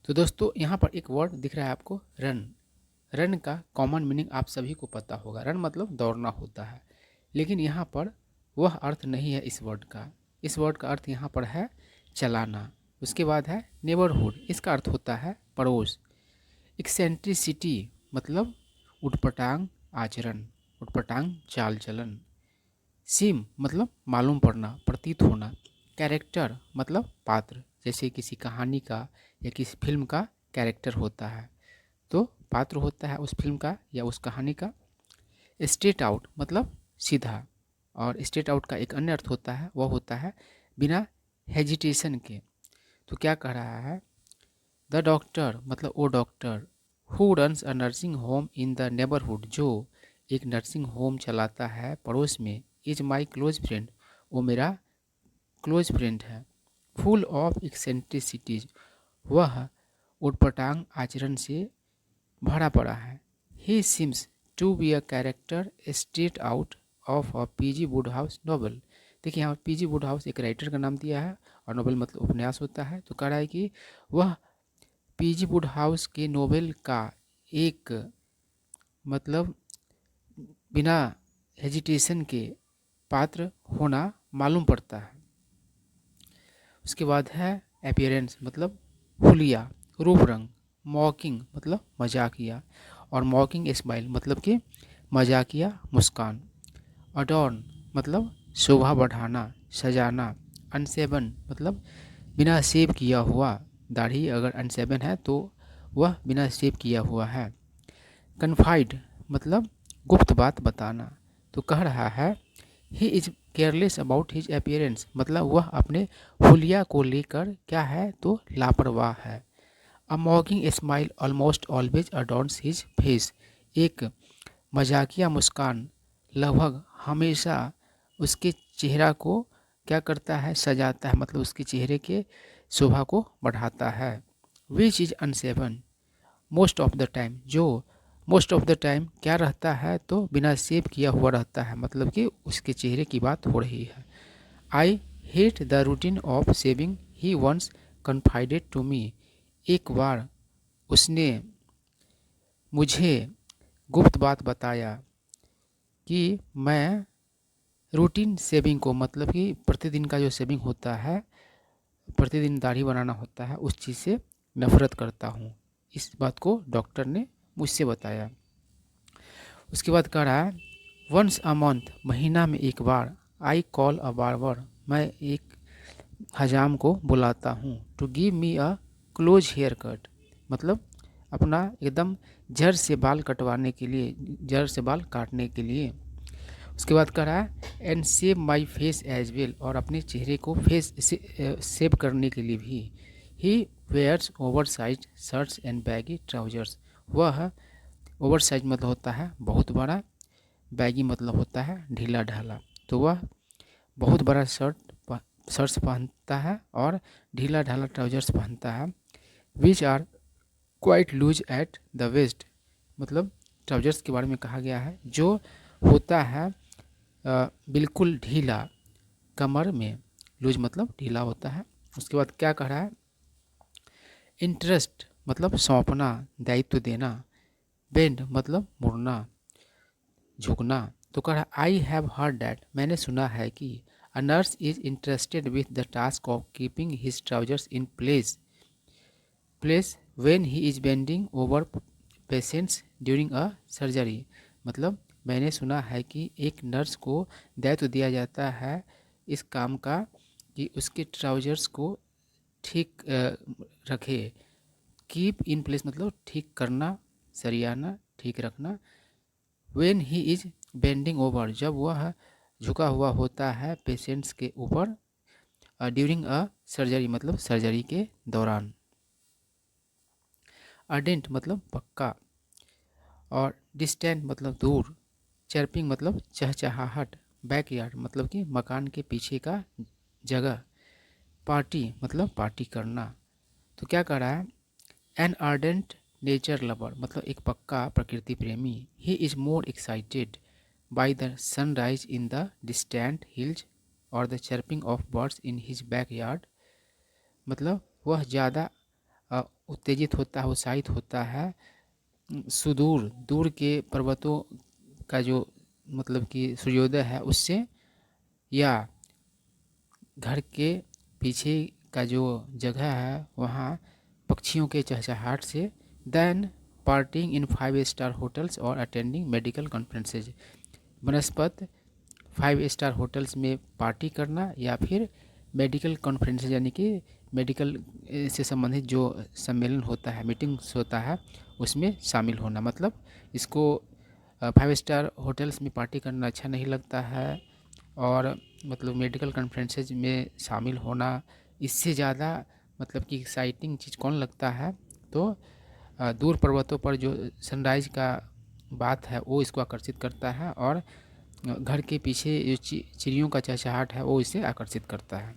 तो दोस्तों यहाँ पर एक वर्ड दिख रहा है आपको, रन। रन का कॉमन मीनिंग आप सभी को पता होगा। रन मतलब दौड़ना होता है, लेकिन यहाँ पर वह अर्थ नहीं है इस वर्ड का। इस वर्ड का अर्थ यहाँ पर है चलाना। उसके बाद है नेबरहुड, इसका अर्थ होता है पड़ोस। एक्सेंट्रिसिटी मतलब उटपटांग आचरण, उटपटांग चाल चलन। सीम मतलब मालूम पड़ना, प्रतीत होना। कैरेक्टर मतलब पात्र, जैसे किसी कहानी का या किसी फिल्म का कैरेक्टर होता है, तो पात्र होता है उस फिल्म का या उस कहानी का। स्ट्रेट आउट मतलब सीधा, और स्ट्रेट आउट का एक अन्य अर्थ होता है, वह होता है बिना हेजिटेशन के। तो क्या कह रहा है, द डॉक्टर मतलब वो doctor who runs a nursing home in the neighbourhood, जो एक नर्सिंग होम चलाता है पड़ोस में, इज माई क्लोज फ्रेंड, वो मेरा क्लोज फ्रेंड है। फुल ऑफ एक्सेंट्रिसिटीज, वह उटपटांग आचरण से भरा पड़ा है। He seems to be a character straight out of a PG Wodehouse novel. देखिए यहाँ पीजी वुडहाउस एक राइटर का नाम दिया है, और नॉवल मतलब उपन्यास होता है। तो कह रहा है कि वह पीजी वुडहाउस के नोवेल का एक मतलब बिना हेजिटेशन के पात्र होना मालूम पड़ता है। उसके बाद है अपीयरेंस मतलब हुलिया, रूप रंग। मॉकिंग मतलब मजाकिया, और मॉकिंग स्माइल मतलब कि मजाकिया मुस्कान। अडॉर्न मतलब शोभा बढ़ाना, सजाना। अनसेवन मतलब बिना शेव किया हुआ, दाढ़ी अगर अनसेवन है तो वह बिना शेव किया हुआ है। कन्फाइड मतलब गुप्त बात बताना। तो कह रहा है he is careless about his appearance, मतलब वह अपने हुलिया को लेकर क्या है तो लापरवाह है। A mocking smile almost always adorns his face, एक मजाकिया मुस्कान लगभग हमेशा उसके चेहरा को क्या करता है, सजाता है, मतलब उसके चेहरे के शोभा को बढ़ाता है। Which is unshaven most of the time, जो मोस्ट ऑफ द टाइम क्या रहता है तो बिना शेव किया हुआ रहता है, मतलब कि उसके चेहरे की बात हो रही है। I hate the routine of shaving he once confided to me, एक बार उसने मुझे गुप्त बात बताया कि मैं रूटीन शेविंग को, मतलब कि प्रतिदिन का जो शेविंग होता है, प्रतिदिन दाढ़ी बनाना होता है, उस चीज़ से नफरत करता हूँ। इस बात को डॉक्टर ने मुझसे बताया। उसके बाद कह रहा है वंस अ मंथ, महीना में एक बार। आई कॉल अ बार्बर, मैं एक हजाम को बुलाता हूँ। To give me a close haircut, मतलब अपना एकदम जड़ से बाल कटवाने के लिए, जड़ से बाल काटने के लिए। उसके बाद कह रहा है and shave my face as well, और अपने चेहरे को फेस सेव करने के लिए भी। He wears oversize shirts and baggy trousers, वह ओवर साइज मतलब होता है बहुत बड़ा, बैगी मतलब होता है ढीला ढाला। तो वह बहुत बड़ा शर्ट्स पहनता है और ढीला ढाला ट्राउजर्स पहनता है। Which are quite loose at the waist, मतलब ट्राउजर्स के बारे में कहा गया है जो होता है बिल्कुल ढीला कमर में, लूज मतलब ढीला होता है। उसके बाद क्या कह रहा है, इंटरेस्ट मतलब सौंपना, दायित्व देना। बेंड मतलब मुड़ना, झुकना। तो कह रहा है आई हैव हर्ड डैट, मैंने सुना है कि a nurse is interested with the task of keeping his trousers in place when he is bending over patients during a surgery, मतलब मैंने सुना है कि एक नर्स को दायित्व दिया जाता है इस काम का कि उसके ट्राउजर्स को ठीक रखे। कीप इन प्लेस मतलब ठीक करना, सरियाना, ठीक रखना। When he is bending over, जब वह झुका हुआ होता है पेशेंट्स के ऊपर। ड्यूरिंग अ सर्जरी मतलब सर्जरी के दौरान। अर्डेंट मतलब पक्का, और डिस्टेंट मतलब दूर। चर्पिंग मतलब चहचहाहट। बैकयार्ड मतलब कि मकान के पीछे का जगह। पार्टी मतलब पार्टी करना। तो क्या कह रहा है, एन आर्डेंट नेचर लवर मतलब एक पक्का प्रकृति प्रेमी। He is more excited by the sunrise in the distant hills और the chirping of birds in his backyard, मतलब वह ज़्यादा उत्तेजित होता है, उत्साहित होता है सुदूर दूर के पर्वतों का जो मतलब कि सूर्योदय है उससे, या घर के पीछे का जो जगह है वहाँ पक्षियों के चहचहाट से, than partying in 5 star hotels और अटेंडिंग मेडिकल कॉन्फ्रेंसेज, बनस्पत 5 स्टार होटल्स में पार्टी करना या फिर मेडिकल कॉन्फ्रेंसेज यानी कि मेडिकल से संबंधित जो सम्मेलन होता है, मीटिंग्स होता है, उसमें शामिल होना। मतलब इसको 5 स्टार होटल्स में पार्टी करना अच्छा नहीं लगता है और मतलब मेडिकल कॉन्फ्रेंसेज में शामिल होना इससे ज़्यादा मतलब कि एक्साइटिंग चीज़ कौन लगता है, तो दूर पर्वतों पर जो सनराइज़ का बात है वो इसको आकर्षित करता है और घर के पीछे जो चिड़ियों का चहचहाट है वो इसे आकर्षित करता है।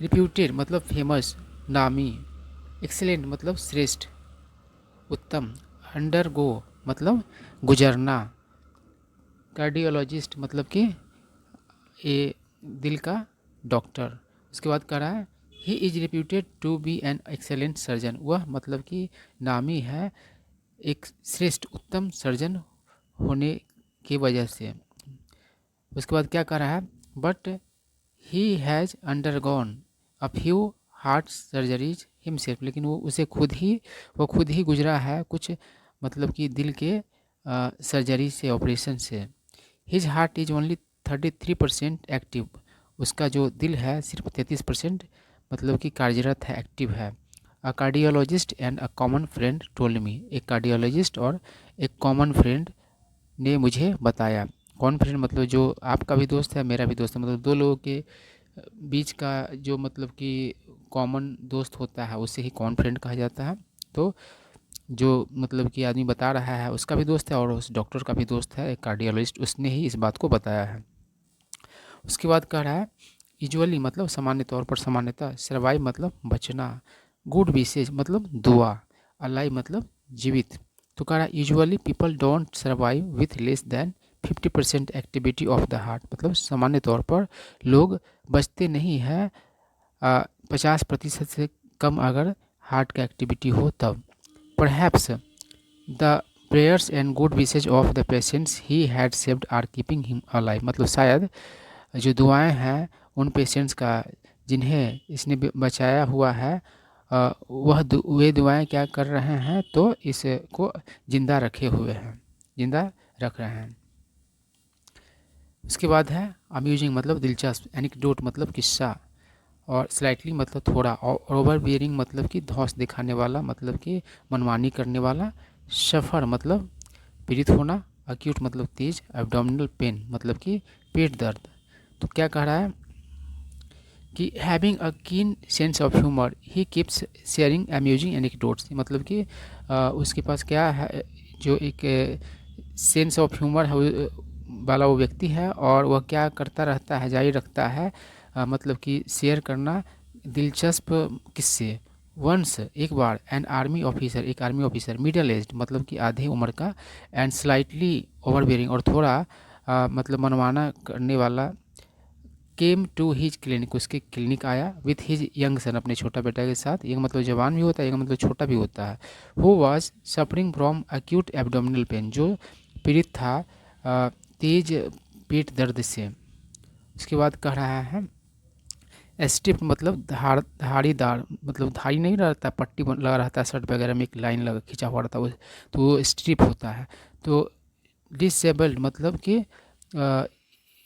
रिप्यूटेड मतलब फेमस, नामी, एक्सेलेंट मतलब श्रेष्ठ, उत्तम, अंडरगो मतलब गुजरना, कार्डियोलॉजिस्ट मतलब कि ये दिल का डॉक्टर। उसके बाद कह रहा है he is reputed to be an excellent surgeon, वह मतलब कि नामी है एक श्रेष्ठ उत्तम सर्जन होने की वजह से। उसके बाद क्या कह रहा है, but he has undergone a few heart surgeries himself, लेकिन वो खुद ही गुजरा है कुछ मतलब कि दिल के सर्जरी से, ऑपरेशन से। His heart is only 33% active, उसका जो दिल है सिर्फ 33% मतलब कि कार्यरत है, एक्टिव है। अ cardiologist and a common friend told me, एक कार्डियोलॉजिस्ट और एक कॉमन फ्रेंड ने मुझे बताया। कॉमन फ्रेंड मतलब जो आपका भी दोस्त है मेरा भी दोस्त है, मतलब दो लोगों के बीच का जो मतलब कि कॉमन दोस्त होता है उसे ही कॉमन फ्रेंड कहा जाता है। तो जो मतलब कि आदमी बता रहा है उसका भी दोस्त है और उस डॉक्टर का भी दोस्त है, एक कार्डियोलॉजिस्ट, उसने ही इस बात को बताया है। उसके बाद कह रहा है यूजुअली मतलब सामान्य तौर पर, सामान्यतः, सर्वाइव मतलब बचना, गुड विशेष मतलब दुआ, अलाइव मतलब जीवित। तो कह रहा है usually people don't survive with less than 50% activity of the heart, मतलब सामान्य तौर पर लोग बचते नहीं हैं 50% से कम अगर हार्ट का एक्टिविटी हो तब। Perhaps the prayers and good wishes of the patients he had saved are keeping him alive, मतलब शायद जो दुआएं हैं उन पेशेंट्स का जिन्हें इसने बचाया हुआ है वे दुआएं क्या कर रहे हैं, तो इसको जिंदा रखे हुए हैं, जिंदा रख रहे हैं। उसके बाद है अम्यूजिंग मतलब दिलचस्प, एनिक्डोट मतलब किस्सा, और स्लाइटली मतलब थोड़ा, और ओवर बियरिंग मतलब कि धौंस दिखाने वाला, मतलब कि मनमानी करने वाला, सफ़र मतलब पीड़ित होना, अक्यूट मतलब तेज, एब्डोमिनल पेन मतलब कि पेट दर्द। तो क्या कह रहा है कि having a keen sense of humour he keeps sharing amusing anecdotes, मतलब कि उसके पास क्या है, जो एक सेंस ऑफ ह्यूमर है वाला वो व्यक्ति है और वह क्या करता रहता है, जारी रखता है मतलब कि शेयर करना दिलचस्प किस्से। वंस एक बार एन आर्मी ऑफिसर, एक आर्मी ऑफिसर, मिडल एज्ड मतलब कि आधे उम्र का, एंड स्लाइटली ओवरबियरिंग और थोड़ा मतलब मनमाना करने वाला, केम टू हिज क्लिनिक, उसके क्लिनिक आया, विथ हिज यंग सन, अपने छोटा बेटा के साथ। यंग मतलब जवान भी होता है, यंग मतलब छोटा भी होता है। Who was suffering from acute abdominal pain, जो पीड़ित था तेज पेट दर्द से। उसके बाद कह रहा है स्ट्रिप मतलब धारीदार, मतलब धारी नहीं रहता, पट्टी लगा रहता है शर्ट वगैरह में, एक लाइन लगा खींचा हुआ रहता है तो वो स्ट्रिप होता है। तो डिसेबल्ड मतलब कि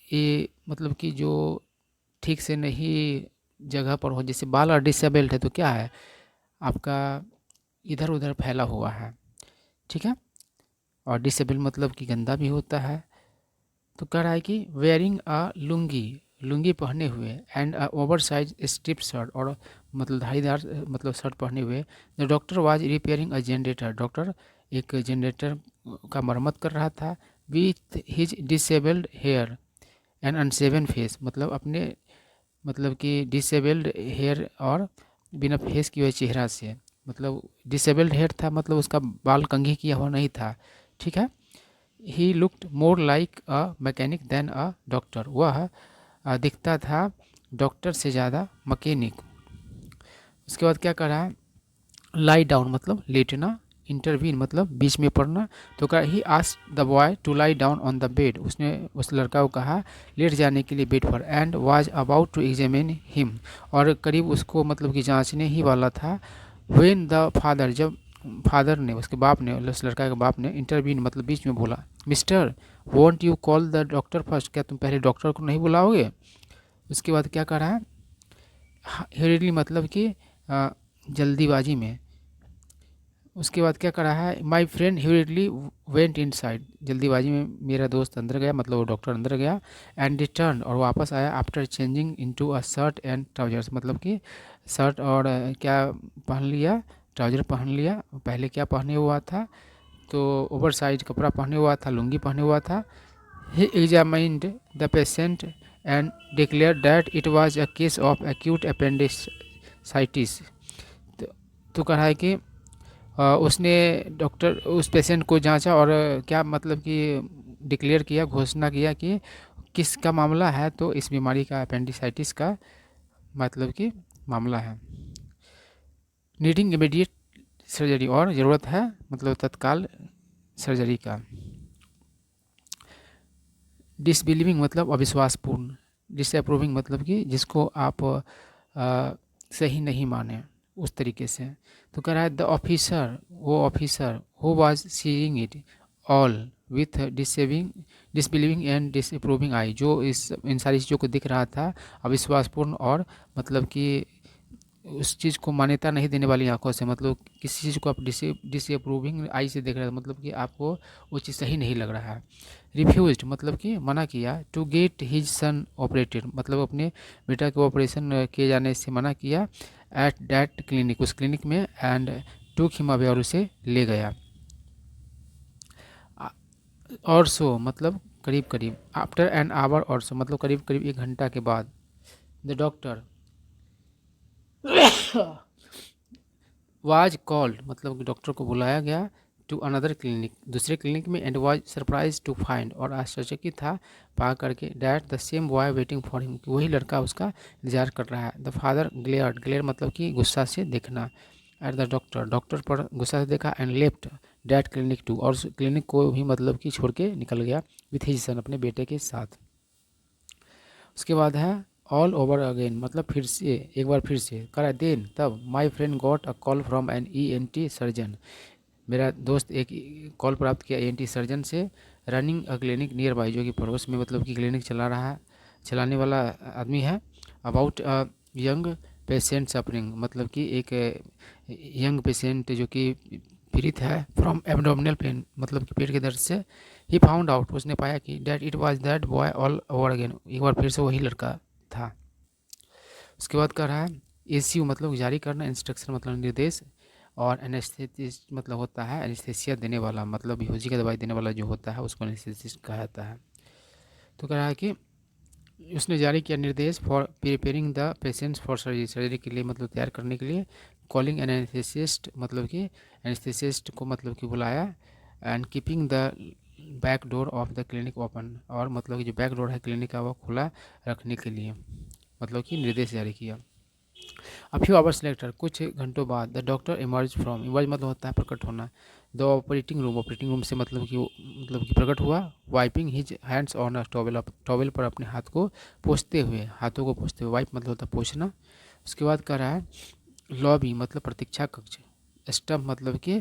ये मतलब कि जो ठीक से नहीं जगह पर हो, जैसे बाल और डिसेबल्ड है तो क्या है आपका इधर उधर फैला हुआ है, ठीक है। और डिसेबल मतलब कि गंदा भी होता है। तो कह रहा है कि वेयरिंग अ लुंगी, लुंगी पहने हुए, and a oversize strip shirt, और मतलब धारीदार मतलब शर्ट पहने हुए। The doctor was repairing a generator, doctor एक जनरेटर का मरम्मत कर रहा था। With his disabled hair and unshaven face, मतलब अपने मतलब कि डिसेबल्ड हेयर और बिना फेस की हुए चेहरा से, मतलब डिसेबल्ड हेयर था मतलब उसका बाल कंघी किया हुआ नहीं था, ठीक है। He looked more like a mechanic than a doctor, वह दिखता था डॉक्टर से ज़्यादा मैकेनिक। उसके बाद क्या कर रहा है, लाई डाउन मतलब लेटना, इंटरवीन मतलब बीच में पड़ना। तो कहा he asked the boy to lie down on the bed, उसने उस लड़का को कहा लेट जाने के लिए बेड पर, and was about to examine him, और करीब उसको मतलब कि जांचने ही वाला था। व्हेन द फादर, जब फादर ने, उसके बाप ने, उस लड़का के बाप ने इंटरवीन मतलब बीच में बोला, mister want you call the doctor first, क्या तुम पहले डॉक्टर को नहीं बुलाओगे। उसके बाद क्या करा है, हरीली मतलब कि जल्दीबाजी में। उसके बाद क्या करा है, my friend hurriedly went inside, जल्दीबाजी में मेरा दोस्त अंदर गया, मतलब वो डॉक्टर अंदर गया, एंड रिटर्न, और वापस आया after changing into a shirt and trousers, मतलब कि शर्ट और क्या पहन लिया, ट्राउजर पहन लिया। पहले क्या पहने हुआ था, तो ओवर साइज कपड़ा पहने हुआ था, लुंगी पहने हुआ था। He examined the patient and declare that it was a case of acute appendicitis. तो कहा है कि उसने डॉक्टर उस पेशेंट को जांचा और क्या मतलब कि डिक्लेयर किया, घोषणा किया कि किसका मामला है, तो इस बीमारी का अपेंडिसाइटिस का मतलब कि मामला है। नीडिंग इमीडिएट सर्जरी, और ज़रूरत है मतलब तत्काल सर्जरी का। डिसबिलीविंग मतलब अविश्वासपूर्ण, डिसअप्रूविंग मतलब कि जिसको आप सही नहीं माने उस तरीके से। तो कह रहा है द ऑफिसर, वो officer who was seeing it all with disbelieving and disapproving eye, जो इन सारी चीज़ों को दिख रहा था अविश्वासपूर्ण और मतलब कि उस चीज़ को मान्यता नहीं देने वाली आंखों से, मतलब किसी चीज़ को आप डिसअप्रूविंग आई से देख रहे हैं, मतलब कि आपको वो चीज़ सही नहीं लग रहा है। रिफ्यूज्ड मतलब कि मना किया, to get his son operated मतलब अपने बेटा को ऑपरेशन किए जाने से मना किया, एट दैट क्लिनिक, उस क्लिनिक में, एंड टूक हिम अवे, और उसे ले गया। और सो मतलब करीब करीब, आफ्टर एन आवर और सो मतलब करीब करीब 1 घंटा के बाद, द डॉक्टर वाज कॉल्ड मतलब कि डॉक्टर को बुलाया गया, टू अनदर क्लिनिक, दूसरे क्लिनिक में, and was surprise to find, और आश्चर्यचकित था पा करके, that the same boy waiting for him, वही लड़का उसका इंतजार कर रहा है। द फादर ग्लेयर्ड, ग्लेयर मतलब कि गुस्सा से देखना, एट द डॉक्टर, डॉक्टर पर गुस्सा से देखा, and left that clinic too, और उस क्लिनिक को भी मतलब कि छोड़ के निकल गया, विथ हिज सन, अपने बेटे के साथ। उसके बाद है ऑल ओवर अगेन मतलब फिर से, एक बार फिर से करा, देन तब my friend got a call from an ENT surgeon, मेरा दोस्त एक कॉल प्राप्त किया ENT सर्जन से, running a clinic nearby, जो कि पड़ोस में मतलब कि क्लिनिक चला रहा है, चलाने वाला आदमी है, about a young patient suffering मतलब कि एक यंग पेशेंट जो कि पीड़ित है, फ्रॉम एब्डोमिनल पेन मतलब कि पेट के दर्द से। ही फाउंड आउट, उसने पाया कि that it was that boy all over again, एक बार फिर से वही लड़का था। उसके बाद कह रहा है इश्यू मतलब जारी करना, इंस्ट्रक्शन मतलब निर्देश, और एनेस्थेटिस्ट मतलब होता है एनेस्थेसिया देने वाला, मतलब बेहोशी का दवाई देने वाला जो होता है उसको एनेस्थेटिस्ट कहा जाता है। तो कह रहा है कि उसने जारी किया निर्देश for preparing the patients for surgery, surgery के लिए मतलब तैयार करने के लिए, कॉलिंग एन एनेस्थेसिस्ट मतलब कि एनेस्थेसिस्ट को मतलब कि बुलाया, and keeping the back door of the clinic open, और मतलब कि जो बैक डोर है क्लिनिक का वो खुला रखने के लिए मतलब कि निर्देश जारी किया। अ फ्यू आवर्स लेटर, कुछ घंटों बाद, the doctor emerge from, emerge मतलब होता है प्रकट होना, the operating room, operating room से मतलब कि वो मतलब कि प्रकट हुआ, wiping his hands on a towel, towel पर अपने हाथ को पोंछते हुए, हाथों को पोंछते हुए, वाइप मतलब होता है पोंछना। उसके बाद कह रहा है लॉबी मतलब प्रतीक्षा कक्ष, स्टम्प मतलब कि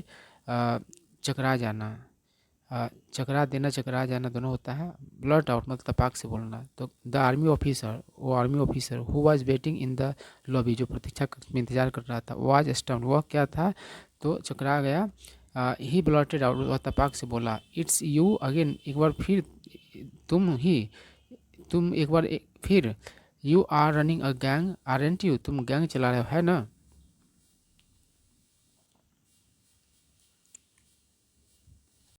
चकरा जाना, चकरा देना चकरा जाना दोनों होता है, ब्लर्ट आउट मतलब तपाक से बोलना। तो द आर्मी ऑफिसर, वो army officer who was waiting in the lobby, जो प्रतीक्षा कक्ष में इंतजार कर रहा था, वाज स्टम्प्ड, वह क्या था, तो चकरा गया। ही ब्लर्टेड आउट, वह तपाक से बोला, इट्स यू अगेन, एक बार फिर तुम ही, तुम एक बार फिर, you are running a gang around you, तुम गैंग चला रहे हो है ना।